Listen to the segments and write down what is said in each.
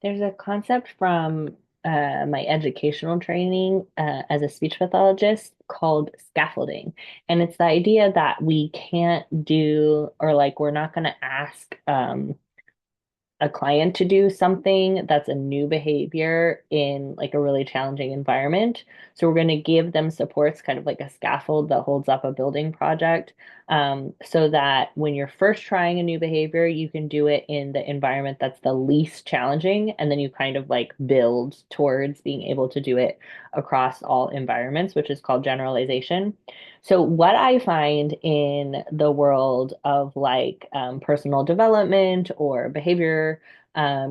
There's a concept from my educational training as a speech pathologist called scaffolding. And it's the idea that we can't do, or like, we're not going to ask a client to do something that's a new behavior in like a really challenging environment. So we're going to give them supports, kind of like a scaffold that holds up a building project, so that when you're first trying a new behavior, you can do it in the environment that's the least challenging, and then you kind of like build towards being able to do it across all environments, which is called generalization. So, what I find in the world of like personal development or behavior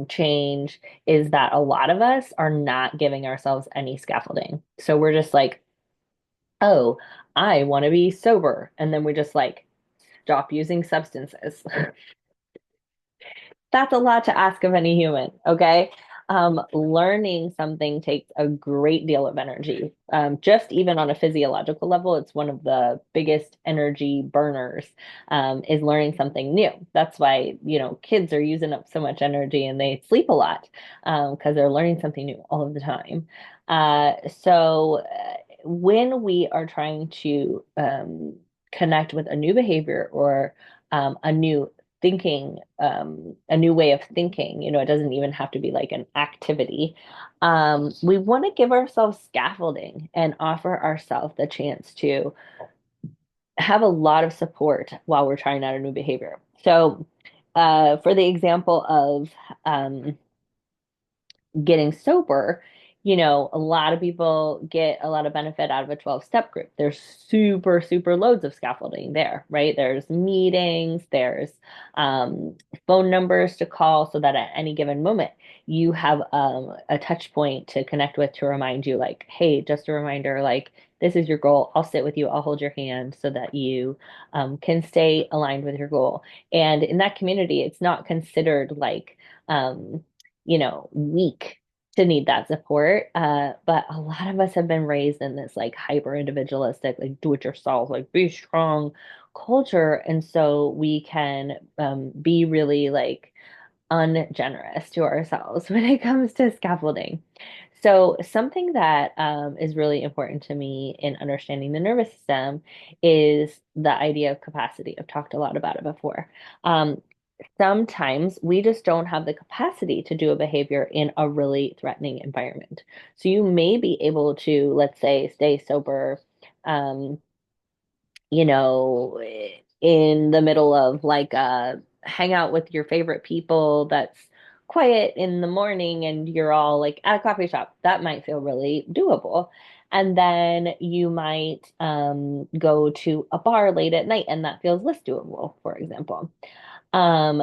change is that a lot of us are not giving ourselves any scaffolding. So, we're just like, oh, I want to be sober. And then we just like stop using substances. That's a lot to ask of any human, okay? Learning something takes a great deal of energy. Just even on a physiological level, it's one of the biggest energy burners, is learning something new. That's why, kids are using up so much energy and they sleep a lot, because they're learning something new all of the time. When we are trying to connect with a new behavior or a new thinking, a new way of thinking. It doesn't even have to be like an activity. We want to give ourselves scaffolding and offer ourselves the chance to have a lot of support while we're trying out a new behavior. So, for the example of getting sober, a lot of people get a lot of benefit out of a 12-step group. There's super, super loads of scaffolding there, right? There's meetings, there's phone numbers to call so that at any given moment you have a touch point to connect with to remind you, like, hey, just a reminder, like, this is your goal. I'll sit with you, I'll hold your hand so that you can stay aligned with your goal. And in that community, it's not considered like, weak to need that support. But a lot of us have been raised in this like hyper individualistic, like do it yourself, like be strong culture. And so we can be really like ungenerous to ourselves when it comes to scaffolding. So, something that is really important to me in understanding the nervous system is the idea of capacity. I've talked a lot about it before. Um, Sometimes we just don't have the capacity to do a behavior in a really threatening environment. So, you may be able to, let's say, stay sober, um, in the middle of like hang out with your favorite people that's quiet in the morning and you're all like at a coffee shop. That might feel really doable. And then you might go to a bar late at night and that feels less doable, for example. Um,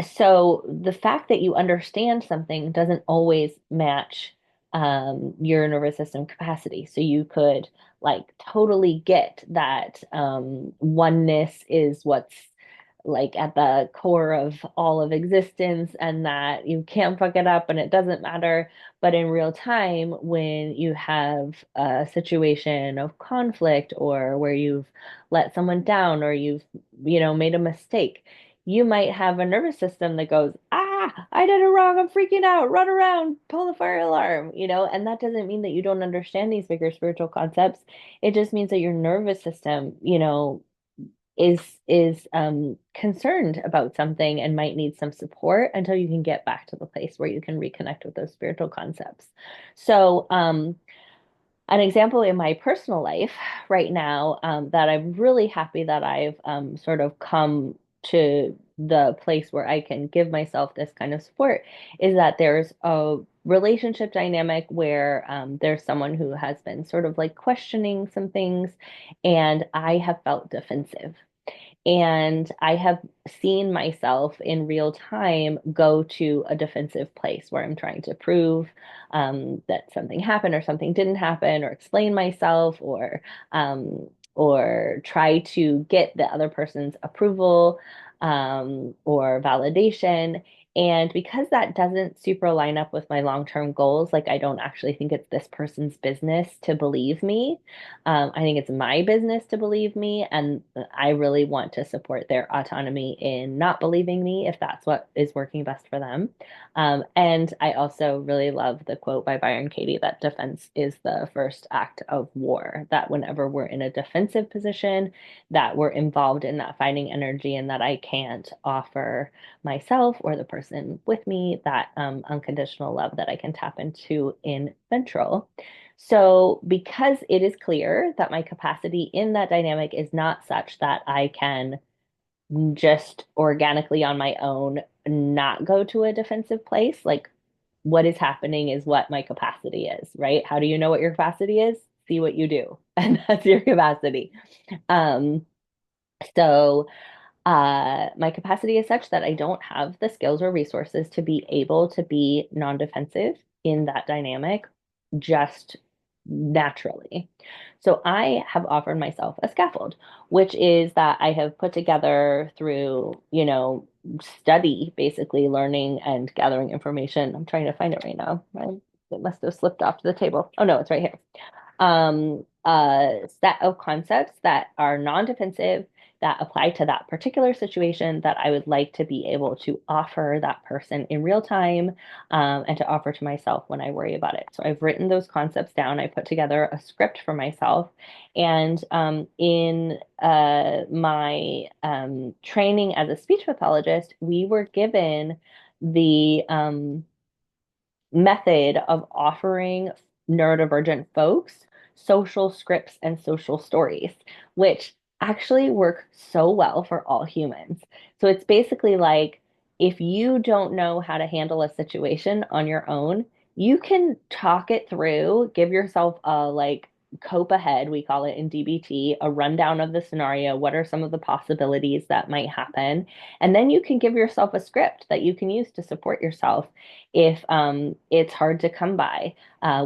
so the fact that you understand something doesn't always match your nervous system capacity. So you could like totally get that oneness is what's like at the core of all of existence and that you can't fuck it up and it doesn't matter. But in real time, when you have a situation of conflict or where you've let someone down or you've, made a mistake, you might have a nervous system that goes, ah, I did it wrong. I'm freaking out. Run around, pull the fire alarm, and that doesn't mean that you don't understand these bigger spiritual concepts. It just means that your nervous system, is concerned about something and might need some support until you can get back to the place where you can reconnect with those spiritual concepts. So, an example in my personal life right now, that I'm really happy that I've sort of come to the place where I can give myself this kind of support is that there's a relationship dynamic where there's someone who has been sort of like questioning some things, and I have felt defensive. And I have seen myself in real time go to a defensive place where I'm trying to prove that something happened or something didn't happen, or explain myself, or try to get the other person's approval or validation. And because that doesn't super line up with my long-term goals, like I don't actually think it's this person's business to believe me. I think it's my business to believe me, and I really want to support their autonomy in not believing me if that's what is working best for them. And I also really love the quote by Byron Katie that defense is the first act of war, that whenever we're in a defensive position, that we're involved in that fighting energy and that I can't offer myself or the person with me that unconditional love that I can tap into in ventral. So, because it is clear that my capacity in that dynamic is not such that I can just organically on my own not go to a defensive place, like what is happening is what my capacity is, right? How do you know what your capacity is? See what you do, and that's your capacity. Um, so my capacity is such that I don't have the skills or resources to be able to be non-defensive in that dynamic just naturally. So I have offered myself a scaffold, which is that I have put together through, study, basically learning and gathering information. I'm trying to find it right now. Right? It must have slipped off the table. Oh no, it's right here. A set of concepts that are non-defensive that apply to that particular situation that I would like to be able to offer that person in real time, and to offer to myself when I worry about it. So I've written those concepts down. I put together a script for myself. And in my training as a speech pathologist, we were given the method of offering neurodivergent folks social scripts and social stories, which actually work so well for all humans. So it's basically like if you don't know how to handle a situation on your own, you can talk it through, give yourself a like cope ahead, we call it in DBT, a rundown of the scenario. What are some of the possibilities that might happen? And then you can give yourself a script that you can use to support yourself if it's hard to come by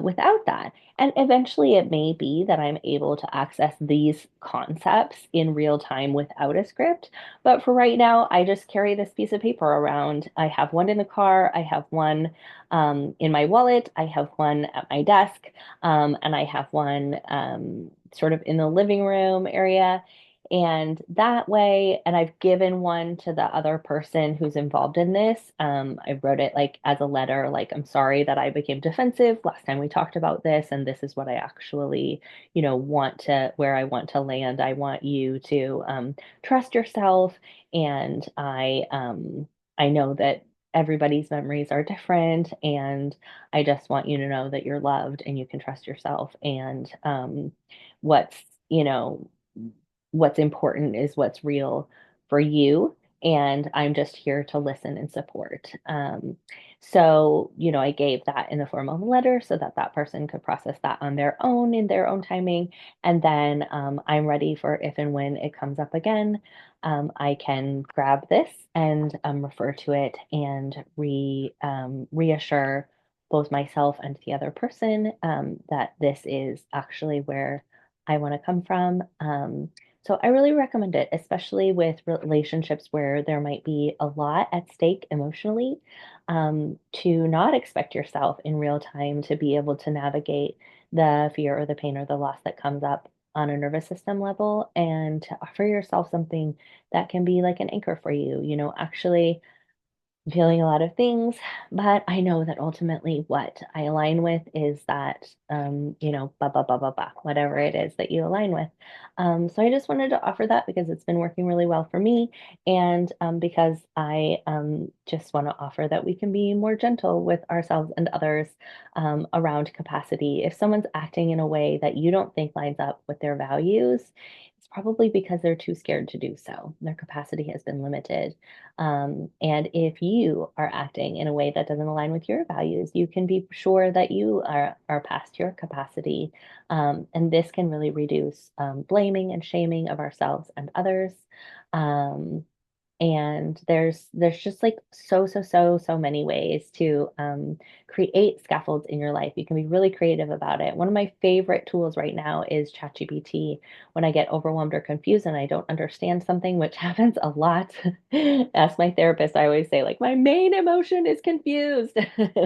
without that. And eventually, it may be that I'm able to access these concepts in real time without a script. But for right now, I just carry this piece of paper around. I have one in the car, I have one in my wallet, I have one at my desk, and I have one sort of in the living room area. And that way, and I've given one to the other person who's involved in this. I wrote it like as a letter, like, I'm sorry that I became defensive last time we talked about this, and this is what I actually, want to, where I want to land. I want you to trust yourself, and I know that everybody's memories are different, and I just want you to know that you're loved and you can trust yourself. And what's, you know, what's important is what's real for you. And I'm just here to listen and support. So, I gave that in the form of a letter so that that person could process that on their own in their own timing. And then I'm ready for if and when it comes up again. I can grab this and refer to it and reassure both myself and the other person that this is actually where I want to come from. So I really recommend it, especially with relationships where there might be a lot at stake emotionally, to not expect yourself in real time to be able to navigate the fear or the pain or the loss that comes up on a nervous system level, and to offer yourself something that can be like an anchor for you. Actually feeling a lot of things, but I know that ultimately what I align with is that, blah, blah, blah, blah, blah, whatever it is that you align with. So I just wanted to offer that because it's been working really well for me. And because I just want to offer that we can be more gentle with ourselves and others around capacity. If someone's acting in a way that you don't think lines up with their values, it's probably because they're too scared to do so. Their capacity has been limited. And if you are acting in a way that doesn't align with your values, you can be sure that you are past your capacity. And this can really reduce blaming and shaming of ourselves and others. Um, And there's just like so many ways to create scaffolds in your life. You can be really creative about it. One of my favorite tools right now is ChatGPT. When I get overwhelmed or confused and I don't understand something, which happens a lot, ask my therapist, I always say like my main emotion is confused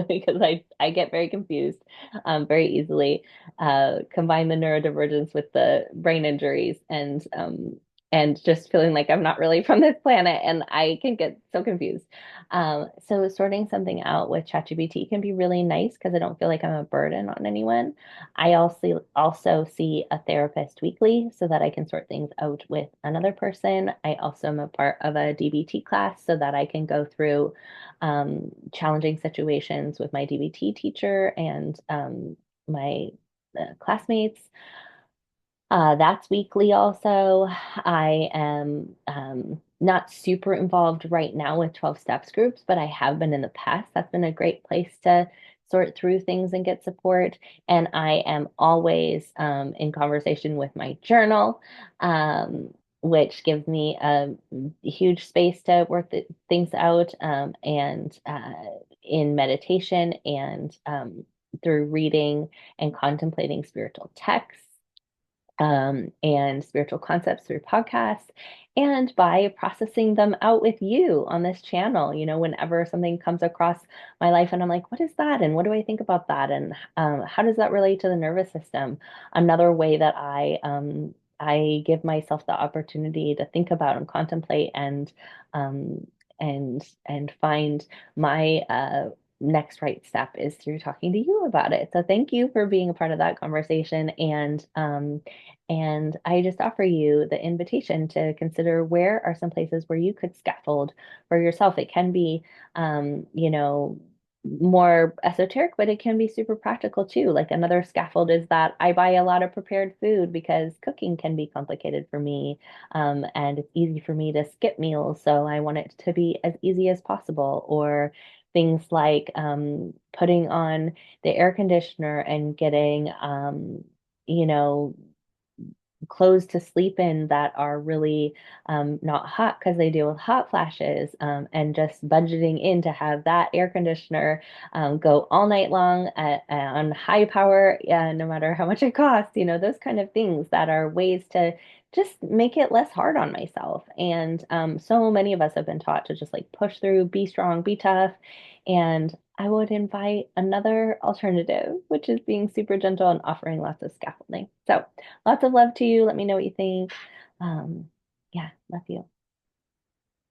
because I get very confused very easily. Combine the neurodivergence with the brain injuries and just feeling like I'm not really from this planet and I can get so confused. So sorting something out with ChatGPT can be really nice because I don't feel like I'm a burden on anyone. I also see a therapist weekly so that I can sort things out with another person. I also am a part of a DBT class so that I can go through challenging situations with my DBT teacher and my classmates. That's weekly also. I am not super involved right now with 12 steps groups, but I have been in the past. That's been a great place to sort through things and get support. And I am always in conversation with my journal, which gives me a huge space to work things out and in meditation and through reading and contemplating spiritual texts and spiritual concepts through podcasts and by processing them out with you on this channel. Whenever something comes across my life and I'm like, what is that? And what do I think about that? And how does that relate to the nervous system? Another way that I give myself the opportunity to think about and contemplate um, and find my next right step is through talking to you about it. So thank you for being a part of that conversation and I just offer you the invitation to consider where are some places where you could scaffold for yourself. It can be, more esoteric, but it can be super practical too. Like another scaffold is that I buy a lot of prepared food because cooking can be complicated for me. And it's easy for me to skip meals. So I want it to be as easy as possible. Or things like putting on the air conditioner and getting, you know, clothes to sleep in that are really not hot because they deal with hot flashes and just budgeting in to have that air conditioner go all night long on high power, no matter how much it costs, those kind of things that are ways to just make it less hard on myself. And so many of us have been taught to just like push through, be strong, be tough. And I would invite another alternative, which is being super gentle and offering lots of scaffolding. So lots of love to you. Let me know what you think. Yeah, love you.